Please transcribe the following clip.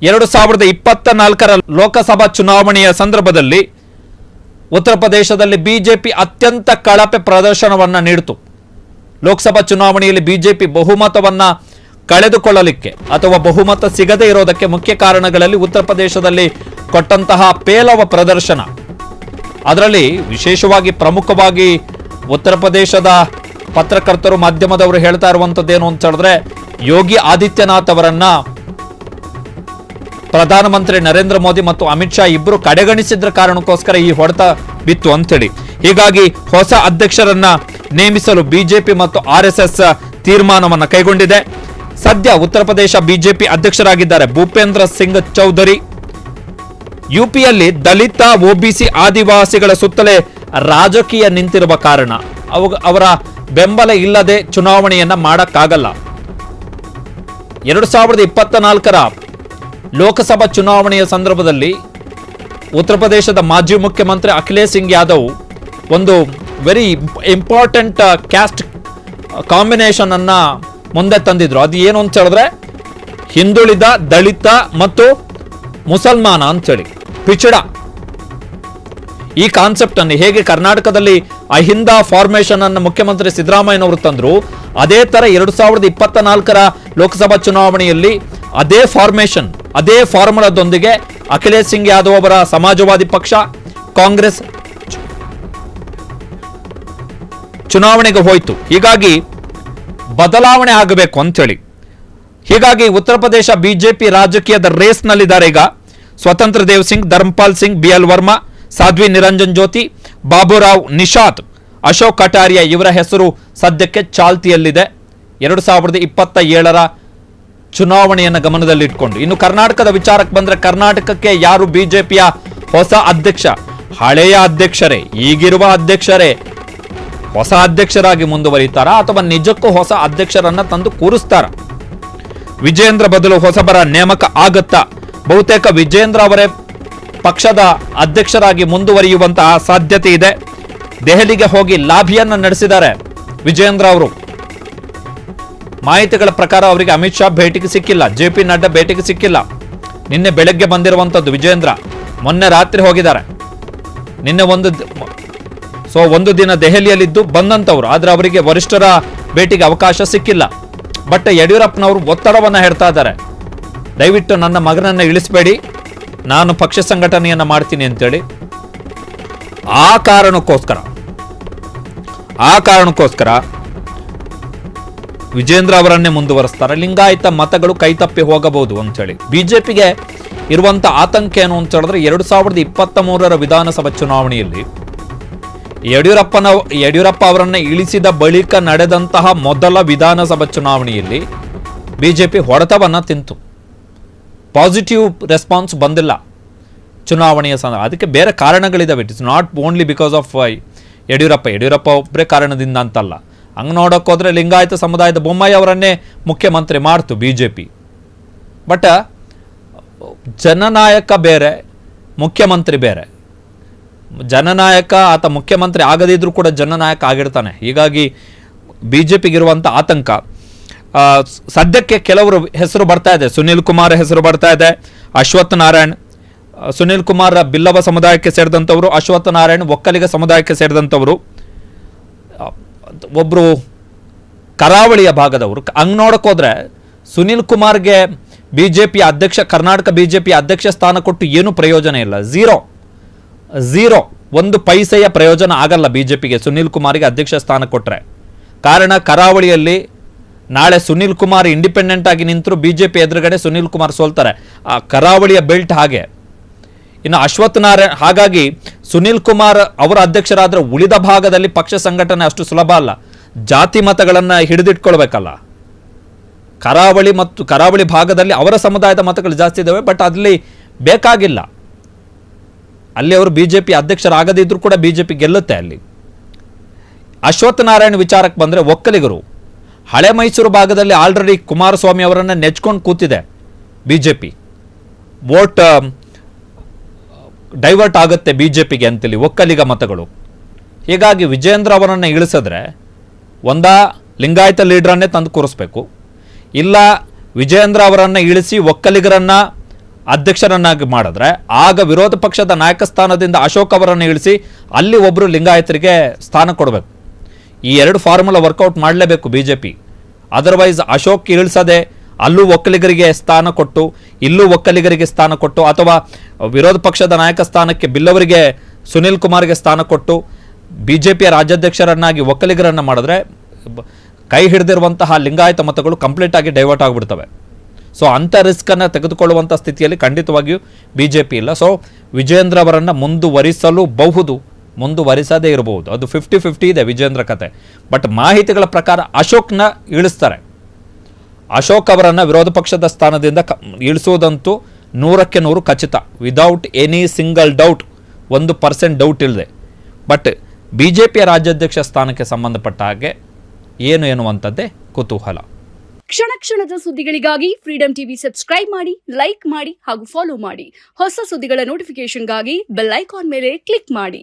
2024ರ ಲೋಕಸಭಾ ಚುನಾವಣೆಯ ಸಂದರ್ಭದಲ್ಲಿ ಉತ್ತರ ಪ್ರದೇಶದಲ್ಲಿ ಬಿಜೆಪಿ ಅತ್ಯಂತ ಕಳಪೆ ಪ್ರದರ್ಶನವನ್ನು ನೀಡಿತು. ಲೋಕಸಭಾ ಚುನಾವಣೆಯಲ್ಲಿ ಬಿಜೆಪಿ ಬಹುಮತವನ್ನು ಕಳೆದುಕೊಳ್ಳಲಿಕ್ಕೆ ಅಥವಾ ಬಹುಮತ ಸಿಗದೇ ಇರೋದಕ್ಕೆ ಮುಖ್ಯ ಕಾರಣಗಳಲ್ಲಿ ಉತ್ತರ ಪ್ರದೇಶದಲ್ಲಿ ಕೊಟ್ಟಂತಹ ಪೇಲವ ಪ್ರದರ್ಶನ. ಅದರಲ್ಲಿ ವಿಶೇಷವಾಗಿ ಪ್ರಮುಖವಾಗಿ ಉತ್ತರ ಪ್ರದೇಶದ ಪತ್ರಕರ್ತರು ಮಾಧ್ಯಮದವರು ಹೇಳ್ತಾ ಇರುವಂಥದ್ದೇನು ಅಂತ ಹೇಳಿದ್ರೆ, ಯೋಗಿ ಆದಿತ್ಯನಾಥ್ ಅವರನ್ನ ಪ್ರಧಾನಮಂತ್ರಿ ನರೇಂದ್ರ ಮೋದಿ ಮತ್ತು ಅಮಿತ್ ಶಾ ಇಬ್ಬರು ಕಡೆಗಣಿಸಿದ್ರ ಕಾರಣಕ್ಕೋಸ್ಕರ ಈ ಹೊಡೆತ ಬಿತ್ತು ಅಂತೇಳಿ. ಹೀಗಾಗಿ ಹೊಸ ಅಧ್ಯಕ್ಷರನ್ನ ನೇಮಿಸಲು ಬಿಜೆಪಿ ಮತ್ತು ಆರ್ಎಸ್ಎಸ್ ತೀರ್ಮಾನವನ್ನ ಕೈಗೊಂಡಿದೆ. ಸದ್ಯ ಉತ್ತರ ಪ್ರದೇಶ ಬಿಜೆಪಿ ಅಧ್ಯಕ್ಷರಾಗಿದ್ದಾರೆ ಭೂಪೇಂದ್ರ ಸಿಂಗ್ ಚೌಧರಿ. ಯುಪಿಯಲ್ಲಿ ದಲಿತ, ಒಬಿಸಿ, ಆದಿವಾಸಿಗಳ ಸುತ್ತಲೇ ರಾಜಕೀಯ ನಿಂತಿರುವ ಕಾರಣ ಅವರ ಬೆಂಬಲ ಇಲ್ಲದೆ ಚುನಾವಣೆಯನ್ನ ಮಾಡಕ್ಕಾಗಲ್ಲ. 2024ರ ಲೋಕಸಭಾ ಚುನಾವಣೆಯ ಸಂದರ್ಭದಲ್ಲಿ ಉತ್ತರ ಪ್ರದೇಶದ ಮಾಜಿ ಮುಖ್ಯಮಂತ್ರಿ ಅಖಿಲೇಶ್ ಸಿಂಗ್ ಯಾದವ್ ಒಂದು ವೆರಿ ಇಂಪಾರ್ಟೆಂಟ್ ಕ್ಯಾಸ್ಟ್ ಕಾಂಬಿನೇಷನ್ ಅನ್ನ ಮುಂದೆ ತಂದಿದ್ರು. ಅದು ಏನು ಅಂತ ಹೇಳಿದ್ರೆ, ಹಿಂದುಳಿದ, ದಲಿತ ಮತ್ತು ಮುಸಲ್ಮಾನ ಅಂತೇಳಿ ಪಿಚಡ. ಈ ಕಾನ್ಸೆಪ್ಟ್ ಅನ್ನು ಹೇಗೆ ಕರ್ನಾಟಕದಲ್ಲಿ ಅಹಿಂದ ಫಾರ್ಮೇಶನ್ ಅನ್ನು ಮುಖ್ಯಮಂತ್ರಿ ಸಿದ್ದರಾಮಯ್ಯನವರು ತಂದ್ರು, ಅದೇ ತರ 2024ರ ಲೋಕಸಭಾ ಚುನಾವಣೆಯಲ್ಲಿ ಅದೇ ಫಾರ್ಮೇಶನ್, ಅದೇ ಫಾರ್ಮುಲಾದೊಂದಿಗೆ ಅಖಿಲೇಶ್ ಸಿಂಗ್ ಯಾದವ್ ಅವರ ಸಮಾಜವಾದಿ ಪಕ್ಷ, ಕಾಂಗ್ರೆಸ್ ಚುನಾವಣೆಗೆ ಹೋಯಿತು. ಹೀಗಾಗಿ ಬದಲಾವಣೆ ಆಗಬೇಕು ಅಂತೇಳಿ. ಹೀಗಾಗಿ ಉತ್ತರ ಪ್ರದೇಶ ಬಿಜೆಪಿ ರಾಜಕೀಯದ ರೇಸ್ನಲ್ಲಿದ್ದಾರೆ. ಈಗ ಸ್ವತಂತ್ರ ದೇವ್ ಸಿಂಗ್, ಧರ್ಮಪಾಲ್ ಸಿಂಗ್, ಬಿಎಲ್ ವರ್ಮಾ, ಸಾಧ್ವಿ ನಿರಂಜನ್ ಜ್ಯೋತಿ, ಬಾಬುರಾವ್ ನಿಶಾದ್, ಅಶೋಕ್ ಕಟಾರಿಯಾ ಇವರ ಹೆಸರು ಸದ್ಯಕ್ಕೆ ಚಾಲ್ತಿಯಲ್ಲಿದೆ 2027ರ ಚುನಾವಣೆಯನ್ನು ಗಮನದಲ್ಲಿಟ್ಕೊಂಡು. ಇನ್ನು ಕರ್ನಾಟಕದ ವಿಚಾರಕ್ಕೆ ಬಂದ್ರೆ, ಕರ್ನಾಟಕಕ್ಕೆ ಯಾರು ಬಿಜೆಪಿಯ ಹೊಸ ಅಧ್ಯಕ್ಷ, ಹಳೆಯ ಅಧ್ಯಕ್ಷರೇ, ಈಗಿರುವ ಅಧ್ಯಕ್ಷರೇ ಹೊಸ ಅಧ್ಯಕ್ಷರಾಗಿ ಮುಂದುವರಿತಾರಾ ಅಥವಾ ನಿಜಕ್ಕೂ ಹೊಸ ಅಧ್ಯಕ್ಷರನ್ನ ತಂದು ಕೂರಿಸ್ತಾರ? ವಿಜೇಂದ್ರ ಬದಲು ಹೊಸಬರ ನೇಮಕ ಆಗತ್ತಾ? ಬಹುತೇಕ ವಿಜೇಂದ್ರ ಅವರೇ ಪಕ್ಷದ ಅಧ್ಯಕ್ಷರಾಗಿ ಮುಂದುವರಿಯುವಂತಹ ಸಾಧ್ಯತೆ ಇದೆ. ದೆಹಲಿಗೆ ಹೋಗಿ ಲಾಭಿಯನ್ನ ನಡೆಸಿದ್ದಾರೆ ವಿಜೇಂದ್ರ ಅವರು. ಮಾಹಿತಿಗಳ ಪ್ರಕಾರ ಅವರಿಗೆ ಅಮಿತ್ ಶಾ ಭೇಟಿಗೆ ಸಿಕ್ಕಿಲ್ಲ, ಜೆ.ಪಿ. ನಡ್ಡಾ ಭೇಟಿಗೆ ಸಿಕ್ಕಿಲ್ಲ. ನಿನ್ನೆ ಬೆಳಗ್ಗೆ ಬಂದಿರುವಂಥದ್ದು ವಿಜೇಂದ್ರ, ಮೊನ್ನೆ ರಾತ್ರಿ ಹೋಗಿದ್ದಾರೆ. ನಿನ್ನೆ ಒಂದು ದಿನ ದೆಹಲಿಯಲ್ಲಿದ್ದು ಬಂದಂಥವ್ರು, ಆದರೆ ಅವರಿಗೆ ವರಿಷ್ಠರ ಭೇಟಿಗೆ ಅವಕಾಶ ಸಿಕ್ಕಿಲ್ಲ. ಬಟ್ ಯಡಿಯೂರಪ್ಪನವರು ಒತ್ತಡವನ್ನು ಹೇಳ್ತಾ ಇದ್ದಾರೆ, ದಯವಿಟ್ಟು ನನ್ನ ಮಗನನ್ನು ಇಳಿಸಬೇಡಿ, ನಾನು ಪಕ್ಷ ಸಂಘಟನೆಯನ್ನು ಮಾಡ್ತೀನಿ ಅಂತೇಳಿ. ಆ ಕಾರಣಕ್ಕೋಸ್ಕರ ವಿಜೇಂದ್ರ ಅವರನ್ನೇ ಮುಂದುವರಿಸ್ತಾರೆ. ಲಿಂಗಾಯತ ಮತಗಳು ಕೈತಪ್ಪಿ ಹೋಗಬಹುದು ಅಂತೇಳಿ. ಬಿಜೆಪಿಗೆ ಇರುವಂತ ಆತಂಕ ಏನು ಅಂತ ಹೇಳಿದ್ರೆ, 2023ರ ವಿಧಾನಸಭಾ ಚುನಾವಣೆಯಲ್ಲಿ ಯಡಿಯೂರಪ್ಪ ಅವರನ್ನ ಇಳಿಸಿದ ಬಳಿಕ ನಡೆದಂತಹ ಮೊದಲ ವಿಧಾನಸಭಾ ಚುನಾವಣೆಯಲ್ಲಿ ಬಿಜೆಪಿ ಹೊಡೆತವನ್ನ ತಿಂತು. ಪಾಸಿಟಿವ್ ರೆಸ್ಪಾನ್ಸ್ ಬಂದಿಲ್ಲ ಚುನಾವಣೆಯ ಸಂದರ್ಭ. ಅದಕ್ಕೆ ಬೇರೆ ಕಾರಣಗಳಿದಾವೆ. It is not only because of Yediyurappa ಒಬ್ಬರೇ ಕಾರಣದಿಂದ ಅಂತಲ್ಲ. ಹಂಗೆ ನೋಡೋಕ್ಕೋದ್ರೆ ಲಿಂಗಾಯತ ಸಮುದಾಯದ ಬೊಮ್ಮಾಯಿ ಅವರನ್ನೇ ಮುಖ್ಯಮಂತ್ರಿ ಮಾಡ್ತು ಬಿಜೆಪಿ. ಬಟ್ ಜನನಾಯಕ ಬೇರೆ, ಮುಖ್ಯಮಂತ್ರಿ ಬೇರೆ. ಜನನಾಯಕ ಆತ ಮುಖ್ಯಮಂತ್ರಿ ಆಗದಿದ್ರೂ ಕೂಡ ಜನನಾಯಕ ಆಗಿರ್ತಾನೆ. ಹೀಗಾಗಿ ಬಿಜೆಪಿಗಿರುವಂಥ ಆತಂಕ. ಸದ್ಯಕ್ಕೆ ಕೆಲವರು ಹೆಸರು ಬರ್ತಾ ಇದೆ. ಸುನಿಲ್ ಕುಮಾರ್ ಹೆಸರು ಬರ್ತಾ ಇದೆ, ಅಶ್ವಥ್ ನಾರಾಯಣ್. ಸುನಿಲ್ ಕುಮಾರ್ ಬಿಲ್ಲವ ಸಮುದಾಯಕ್ಕೆ ಸೇರಿದಂಥವರು, ಅಶ್ವಥ್ ನಾರಾಯಣ್ ಒಕ್ಕಲಿಗ ಸಮುದಾಯಕ್ಕೆ ಸೇರಿದಂಥವರು, ಒಬ್ಬರು ಕರಾವಳಿಯ ಭಾಗದವರು. ಹಂಗೆ ನೋಡೋಕ್ಕೋದ್ರೆ ಸುನಿಲ್ ಕುಮಾರ್ಗೆ ಬಿಜೆಪಿ ಅಧ್ಯಕ್ಷ, ಕರ್ನಾಟಕ ಬಿಜೆಪಿ ಅಧ್ಯಕ್ಷ ಸ್ಥಾನ ಕೊಟ್ಟು ಏನು ಪ್ರಯೋಜನ ಇಲ್ಲ. ಝೀರೋ, ಒಂದು ಪೈಸೆಯ ಪ್ರಯೋಜನ ಆಗಲ್ಲ ಬಿಜೆಪಿಗೆ ಸುನಿಲ್ ಕುಮಾರ್ಗೆ ಅಧ್ಯಕ್ಷ ಸ್ಥಾನ ಕೊಟ್ಟರೆ. ಕಾರಣ, ಕರಾವಳಿಯಲ್ಲಿ ನಾಳೆ ಸುನಿಲ್ ಕುಮಾರ್ ಇಂಡಿಪೆಂಡೆಂಟ್ ಆಗಿ ನಿಂತರು ಬಿಜೆಪಿ ಎದುರುಗಡೆ ಸುನಿಲ್ ಕುಮಾರ್ ಸೋಲ್ತಾರೆ. ಆ ಕರಾವಳಿಯ ಬೆಲ್ಟ್ ಹಾಗೆ. ಇನ್ನು ಅಶ್ವಥ್ ನಾರಾಯಣ್, ಹಾಗಾಗಿ ಸುನಿಲ್ ಕುಮಾರ್ ಅವರ ಅಧ್ಯಕ್ಷರಾದ್ರೆ ಉಳಿದ ಭಾಗದಲ್ಲಿ ಪಕ್ಷ ಸಂಘಟನೆ ಅಷ್ಟು ಸುಲಭ ಅಲ್ಲ. ಜಾತಿ ಮತಗಳನ್ನು ಹಿಡಿದಿಟ್ಕೊಳ್ಬೇಕಲ್ಲ. ಕರಾವಳಿ ಭಾಗದಲ್ಲಿ ಅವರ ಸಮುದಾಯದ ಮತಗಳು ಜಾಸ್ತಿ ಇದ್ದಾವೆ. ಬಟ್ ಅಲ್ಲಿ ಬೇಕಾಗಿಲ್ಲ. ಅಲ್ಲಿ ಅವರು ಬಿಜೆಪಿ ಅಧ್ಯಕ್ಷರಾಗದಿದ್ರು ಕೂಡ ಬಿಜೆಪಿ ಗೆಲ್ಲುತ್ತೆ ಅಲ್ಲಿ. ಅಶ್ವಥ್ ನಾರಾಯಣ್ ವಿಚಾರಕ್ಕೆ ಬಂದರೆ, ಒಕ್ಕಲಿಗರು ಹಳೆ ಮೈಸೂರು ಭಾಗದಲ್ಲಿ ಆಲ್ರೆಡಿ ಕುಮಾರಸ್ವಾಮಿ ಅವರನ್ನು ನೆಚ್ಕೊಂಡು ಕೂತಿದೆ ಬಿಜೆಪಿ. ವೋಟ್ ಡೈವರ್ಟ್ ಆಗುತ್ತೆ ಬಿಜೆಪಿಗೆ ಅಂತೇಳಿ ಒಕ್ಕಲಿಗ ಮತಗಳು. ಹೀಗಾಗಿ ವಿಜೇಂದ್ರ ಅವರನ್ನು ಇಳಿಸಿದ್ರೆ ಒಂದಾ ಲಿಂಗಾಯತ ಲೀಡ್ರನ್ನೇ ತಂದು ಕೂರಿಸ್ಬೇಕು, ಇಲ್ಲ ವಿಜೇಂದ್ರ ಅವರನ್ನು ಇಳಿಸಿ ಒಕ್ಕಲಿಗರನ್ನ ಅಧ್ಯಕ್ಷರನ್ನಾಗಿ ಮಾಡಿದ್ರೆ ಆಗ ವಿರೋಧ ಪಕ್ಷದ ನಾಯಕ ಸ್ಥಾನದಿಂದ ಅಶೋಕ್ ಅವರನ್ನು ಇಳಿಸಿ ಅಲ್ಲಿ ಒಬ್ಬರು ಲಿಂಗಾಯತರಿಗೆ ಸ್ಥಾನ ಕೊಡಬೇಕು. ಈ ಎರಡು ಫಾರ್ಮುಲಾ ವರ್ಕೌಟ್ ಮಾಡಲೇಬೇಕು ಬಿಜೆಪಿ. ಅದರ್ವೈಸ್ ಅಶೋಕ್ ಇಳಿಸದೆ ಅಲ್ಲೂ ಒಕ್ಕಲಿಗರಿಗೆ ಸ್ಥಾನ ಕೊಟ್ಟು ಇಲ್ಲೂ ಒಕ್ಕಲಿಗರಿಗೆ ಸ್ಥಾನ ಕೊಟ್ಟು, ಅಥವಾ ವಿರೋಧ ಪಕ್ಷದ ನಾಯಕ ಸ್ಥಾನಕ್ಕೆ ಬಿಲ್ಲವರಿಗೆ ಸುನಿಲ್ ಕುಮಾರ್ಗೆ ಸ್ಥಾನ ಕೊಟ್ಟು ಬಿಜೆಪಿಯ ರಾಜ್ಯಾಧ್ಯಕ್ಷರನ್ನಾಗಿ ಒಕ್ಕಲಿಗರನ್ನು ಮಾಡಿದ್ರೆ ಕೈ ಹಿಡಿದಿರುವಂತಹ ಲಿಂಗಾಯತ ಮತಗಳು ಕಂಪ್ಲೀಟ್ ಆಗಿ ಡೈವರ್ಟ್ ಆಗಿಬಿಡ್ತವೆ. ಸೊ ಅಂಥ ರಿಸ್ಕನ್ನು ತೆಗೆದುಕೊಳ್ಳುವಂಥ ಸ್ಥಿತಿಯಲ್ಲಿ ಖಂಡಿತವಾಗಿಯೂ ಬಿಜೆಪಿ ಇಲ್ಲ. ಸೊ ವಿಜೇಂದ್ರ ಅವರನ್ನು ಮುಂದುವರಿಸದೇ ಇರಬಹುದು. ಅದು 50-50 ಇದೆ ವಿಜೇಂದ್ರ ಕತೆ. ಬಟ್ ಮಾಹಿತಿಗಳ ಪ್ರಕಾರ ಅಶೋಕ್ನ ಇಳಿಸ್ತಾರೆ. ಅಶೋಕ್ ಅವರನ್ನು ವಿರೋಧ ಪಕ್ಷದ ಸ್ಥಾನದಿಂದ ಇಳಿಸುವುದಂತೂ 100ಕ್ಕೆ 100 ಖಚಿತ, without any single doubt, 1% doubt ಇಲ್ಲದೆ. ಬಟ್ ಬಿಜೆಪಿಯ ರಾಜ್ಯಾಧ್ಯಕ್ಷ ಸ್ಥಾನಕ್ಕೆ ಸಂಬಂಧಪಟ್ಟ ಹಾಗೆ ಏನು ಎನ್ನುವಂಥದ್ದೇ ಕುತೂಹಲ. ಕ್ಷಣ ಕ್ಷಣದ ಸುದ್ದಿಗಳಿಗಾಗಿ ಫ್ರೀಡಂ ಟಿವಿ ಸಬ್ಸ್ಕ್ರೈಬ್ ಮಾಡಿ, ಲೈಕ್ ಮಾಡಿ ಹಾಗೂ ಫಾಲೋ ಮಾಡಿ. ಹೊಸ ಸುದ್ದಿಗಳ ನೋಟಿಫಿಕೇಶನ್ಗಾಗಿ ಬೆಲ್ ಐಕಾನ್ ಮೇಲೆ ಕ್ಲಿಕ್ ಮಾಡಿ.